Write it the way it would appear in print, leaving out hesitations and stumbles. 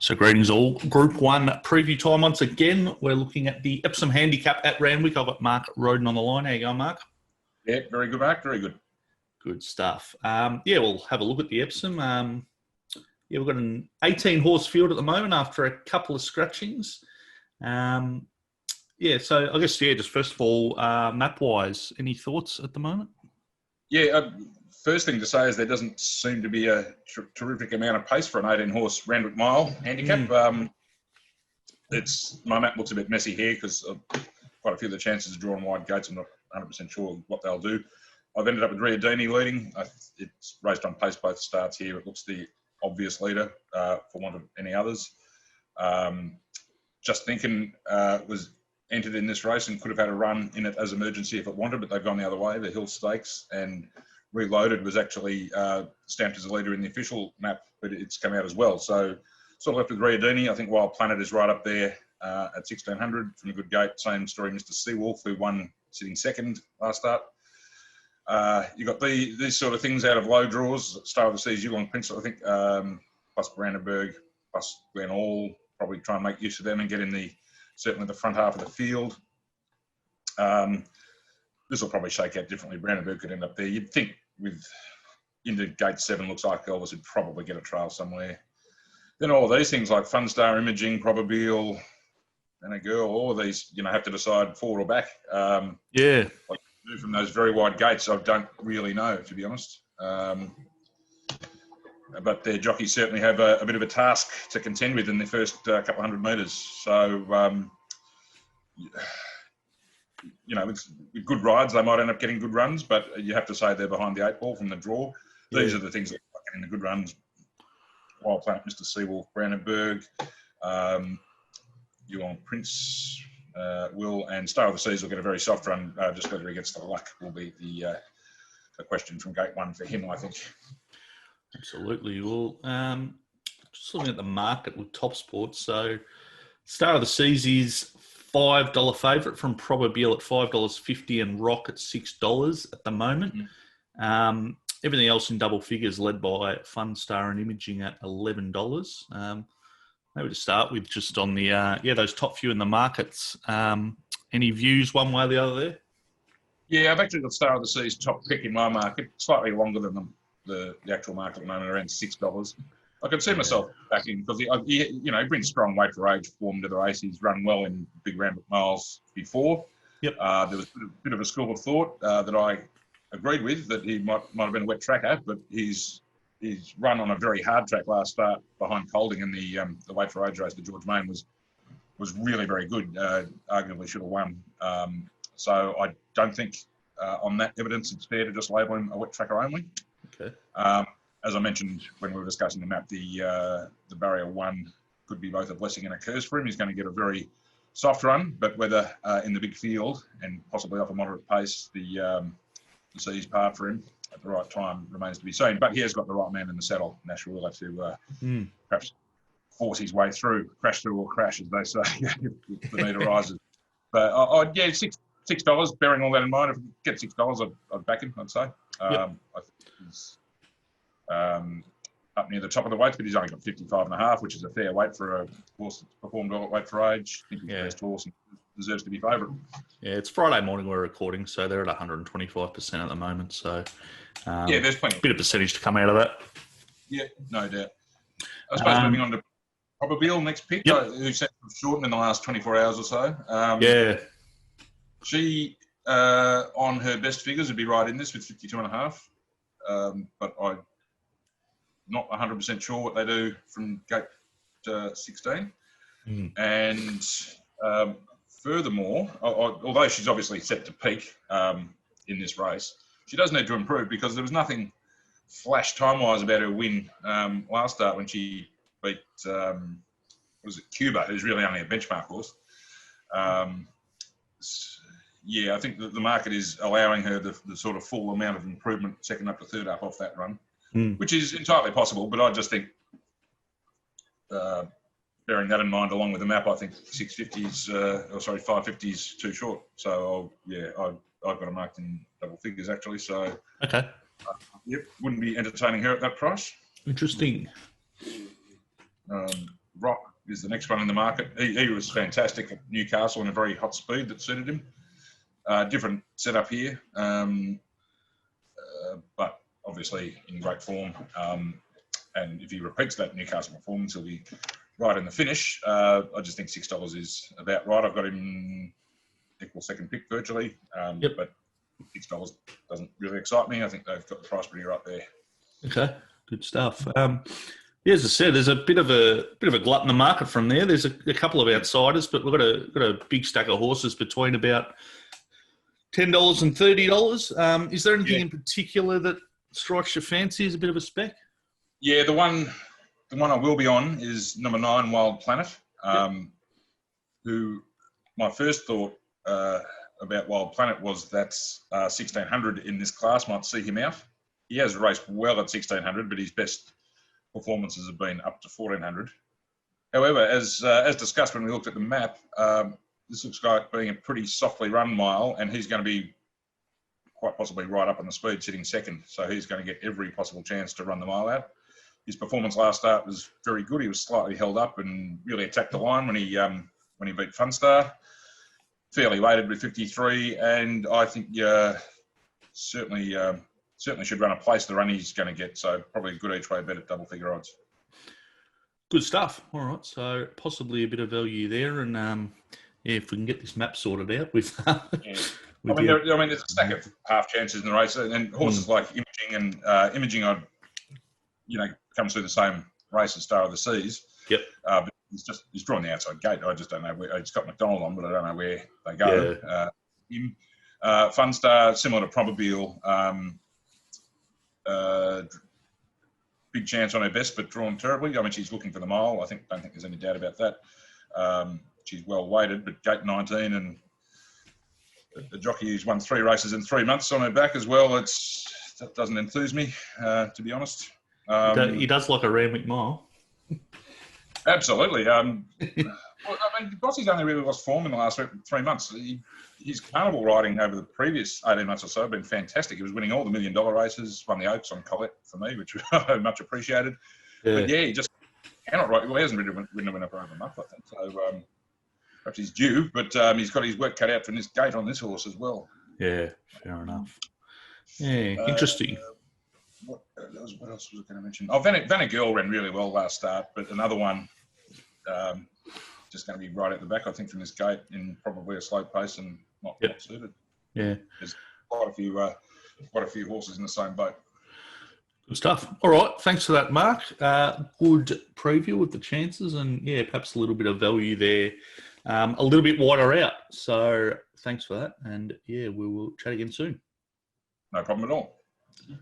So greetings all. Group 1 preview time once again. We're looking at the Epsom Handicap at Randwick. I've got Mark Rhoden on the line. How you going, Mark? Yeah, very good, Mark. Very good. Good stuff. We'll have a look at the Epsom. We've got an 18-horse field at the moment after a couple of scratchings. So I guess, just first of all, map-wise, any thoughts at the moment? Yeah, first thing to say is there doesn't seem to be a terrific amount of pace for an 18-horse Randwick Mile handicap. My map looks a bit messy here because quite a few of the chances are drawing wide gates. I'm not 100% sure what they'll do. I've ended up with Rhoden leading. It's raced on pace both starts here. It looks the obvious leader for want of any others. Just thinking was entered in this race and could have had a run in it as emergency if it wanted, but they've gone the other way, the Hill Stakes, and Reloaded was actually stamped as a leader in the official map, but it's come out as well. So sort of left with Rhoden. I think Wild Planet is right up there at 1600 from a good gate. Same story, Mr. Seawolf, who won sitting second last start. You got these sort of things out of low draws. Star of the Seas, Yulong Prince, I think, plus Brandenburg, plus Glen All. Probably try and make use of them and get in certainly the front half of the field. This will probably shake out differently. Brandenburg could end up there. You'd think with into gate 7, looks like Elvis would probably get a trail somewhere. Then all of these things like Funstar, Imaging, Probabile, and a Girl, all of these, have to decide forward or back. Like move from those very wide gates, I don't really know, to be honest. But their jockeys certainly have a bit of a task to contend with in the first couple of 100 metres. So, with good rides, they might end up getting good runs, but you have to say they're behind the 8 ball from the draw. Yeah. These are the things that are getting the good runs. Wild Planet, Mr. Seawolf, Brandenburg, Yulong Prince, Will, and Star of the Seas will get a very soft run. Just whether he gets the luck will be the question from gate 1 for him, I think. Absolutely. Well, just looking at the market with TopSport. So, Star of the Seas is $5 favourite from Probabile at $5.50 and Rock at $6 at the moment. Everything else in double figures led by Funstar and Imaging at $11. Maybe to start with, just on the those top few in the markets. Any views one way or the other there? Yeah, I've actually got Star of the Seas top pick in my market, slightly longer than the actual market at the moment, around $6. I can see myself backing because he brings strong weight for age form to the race. He's run well in big Randwick miles before. Yep. There was a bit of a school of thought that I agreed with, that he might have been a wet tracker, but he's run on a very hard track last start behind Colding, and the weight for age race to George Main was really very good. Arguably should have won. So I don't think on that evidence it's fair to just label him a wet tracker only. Okay. As I mentioned when we were discussing the map, the barrier 1 could be both a blessing and a curse for him. He's going to get a very soft run, but whether in the big field and possibly off a moderate pace, the Seas part for him at the right time remains to be seen. But he has got the right man in the saddle. Nashville will have to perhaps force his way through, crash through or crash, as they say, if the need arises. But $6. Bearing all that in mind, if we get $6, I'd back him. I'd say. I think he's up near the top of the weights, but he's only got 55.5, which is a fair weight for a horse that's performed well at weight for age. I think he's the best horse and deserves to be favourite. Yeah, it's Friday morning we're recording, so they're at 125% at the moment. So there's plenty. Bit of percentage to come out of that. Yeah, no doubt. I suppose moving on to Probabile, next pick, who set shortened in the last 24 hours or so. She, on her best figures, would be right in this with 52.5. But I'm not 100% sure what they do from gate 16. And furthermore, although she's obviously set to peak in this race, she does need to improve because there was nothing flash time-wise about her win last start when she beat, Cuba, who's really only a benchmark horse. I think that the market is allowing her the sort of full amount of improvement, second up to third up off that run, which is entirely possible. But I just think, bearing that in mind, along with the map, I think 550 is too short. So I've got her marked in double figures actually. So okay, wouldn't be entertaining her at that price. Interesting. Rock is the next one in the market. He was fantastic at Newcastle in a very hot speed that suited him. Different setup here, but obviously in great form. And if he repeats that Newcastle performance, he'll be right in the finish. I just think $6 is about right. I've got him equal second pick virtually, but $6 doesn't really excite me. I think they've got the price pretty right there. Okay, good stuff. As I said, there's a bit of a glut in the market from there. There's a couple of outsiders, but we've got a big stack of horses between about $10 and $30. Is there anything in particular that strikes your fancy as a bit of a spec? Yeah, the one I will be on is number 9, Wild Planet. Who my first thought about Wild Planet was that's 1600 in this class might see him out. He has raced well at 1600, but his best performances have been up to 1400. However, as discussed when we looked at the map, this looks like being a pretty softly run mile, and he's going to be quite possibly right up on the speed, sitting second. So he's going to get every possible chance to run the mile out. His performance last start was very good. He was slightly held up and really attacked the line when he beat Funstar. Fairly weighted with 53, and I think certainly should run a place the run he's going to get. So probably a good each way bet at double figure odds. Good stuff. All right, so possibly a bit of value there, and if we can get this map sorted out, there's a stack of half chances in the race, and horses like Imaging and Imaging, comes through the same race as Star of the Seas. Yep. But he's drawn the outside gate. I just don't know where. He's got McDonald on, but I don't know where they go. Yeah. Funstar, similar to Probabeel, big chance on her best, but drawn terribly. I mean, she's looking for the mile. Don't think there's any doubt about that. She's well weighted, but gate 19, and the jockey who's won 3 races in 3 months on her back as well. That doesn't enthuse me, to be honest. He does like a Randwick mile. Absolutely. Bossie's only really lost form in the last 3 months. His carnival riding over the previous 18 months or so have been fantastic. He was winning all the $1 million races, won the Oaks on Colette for me, which I much appreciated. Yeah. But he just cannot ride. Well, he hasn't ridden a winner for over a month, I think. So perhaps he's due, but he's got his work cut out from this gate on this horse as well. Yeah, fair enough. Yeah, interesting. What else was I going to mention? Oh, Vanna Girl ran really well last start, but another one just going to be right at the back, I think, from this gate in probably a slow pace and not suited. Yeah, there's quite a few horses in the same boat. Good stuff. All right, thanks for that, Mark. Good preview of the chances, and perhaps a little bit of value there. A little bit wider out. So thanks for that, and we will chat again soon. No problem at all.